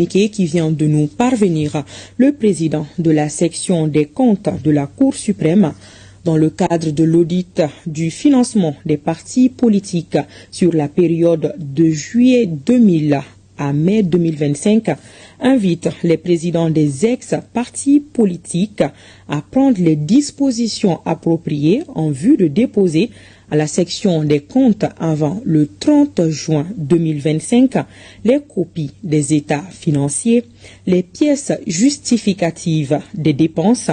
Qui vient de nous parvenir, le président de la section des comptes de la Cour suprême, dans le cadre de l'audit du financement des partis politiques sur la période de juillet 2000 à mai 2025, invite les présidents des ex-partis politiques à prendre les dispositions appropriées en vue de déposer à la section des comptes avant le 30 juin 2025 les copies des états financiers, les pièces justificatives des dépenses,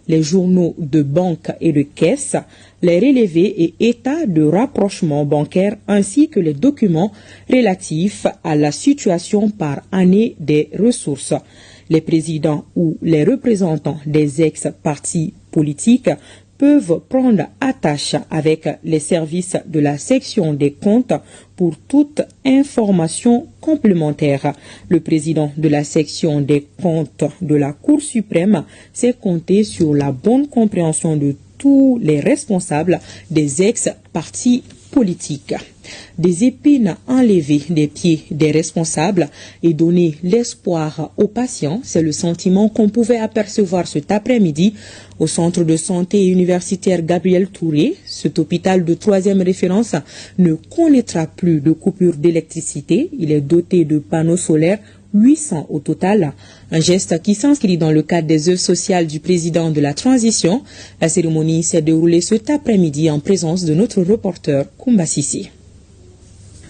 les journaux de banque et de caisse, les relevés et états de rapprochement bancaire ainsi que les documents relatifs à la situation par année des ressources. Les présidents ou les représentants des ex-partis politiques peuvent prendre attache avec les services de la section des comptes pour toute information complémentaire. Le président de la section des comptes de la Cour suprême s'est compté sur la bonne compréhension de tous les responsables des ex-partis politiques. Des épines enlevées des pieds des responsables et donner l'espoir aux patients, c'est le sentiment qu'on pouvait apercevoir cet après-midi au centre de santé universitaire Gabriel Touré. Cet hôpital de 3e référence ne connaîtra plus de coupure d'électricité. Il est doté de panneaux solaires, 800 au total. Un geste qui s'inscrit dans le cadre des œuvres sociales du président de la transition. La cérémonie s'est déroulée cet après-midi en présence de notre reporter Koumba Sissi.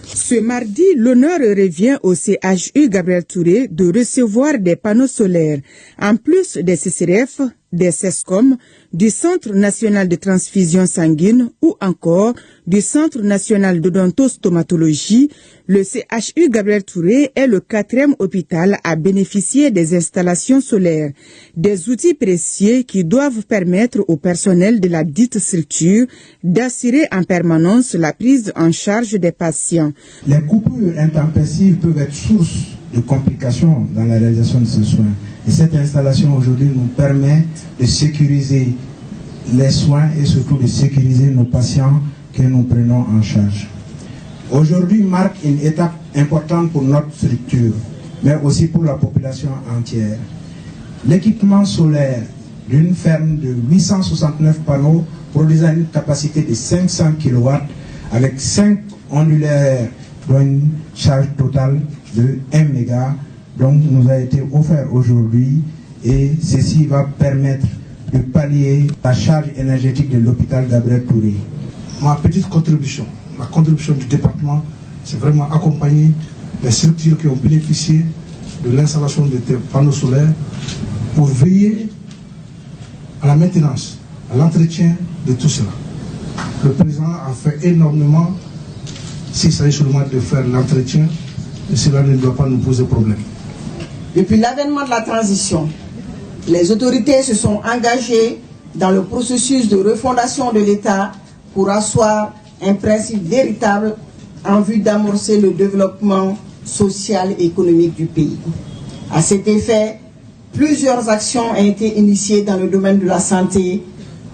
Ce mardi, l'honneur revient au CHU Gabriel Touré de recevoir des panneaux solaires, en plus des CCRF, des CESCOM, du Centre national de transfusion sanguine ou encore du Centre national d'odontostomatologie. Le CHU Gabriel Touré est le 4e hôpital à bénéficier des installations solaires, des outils précieux qui doivent permettre au personnel de la dite structure d'assurer en permanence la prise en charge des patients. Les coupures intempestives peuvent être source de complications dans la réalisation de ces soins. Et cette installation aujourd'hui nous permet de sécuriser les soins et surtout de sécuriser nos patients que nous prenons en charge. Aujourd'hui marque une étape importante pour notre structure, mais aussi pour la population entière. L'équipement solaire d'une ferme de 869 panneaux produisant une capacité de 500 kW avec 5 ondulaires dont une charge totale de 1 méga donc nous a été offert aujourd'hui et ceci va permettre de pallier la charge énergétique de l'hôpital Gabriel Touré. Ma petite contribution, la contribution du département, c'est vraiment accompagner les structures qui ont bénéficié de l'installation de des panneaux solaires pour veiller à la maintenance, à l'entretien de tout cela. Le président a fait énormément, s'il s'agit seulement de faire l'entretien, et cela ne doit pas nous poser problème. Depuis l'avènement de la transition, les autorités se sont engagées dans le processus de refondation de l'État pour asseoir un principe véritable en vue d'amorcer le développement social et économique du pays. À cet effet, plusieurs actions ont été initiées dans le domaine de la santé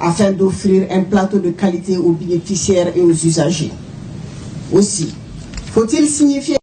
afin d'offrir un plateau de qualité aux bénéficiaires et aux usagers. Aussi, faut-il signifier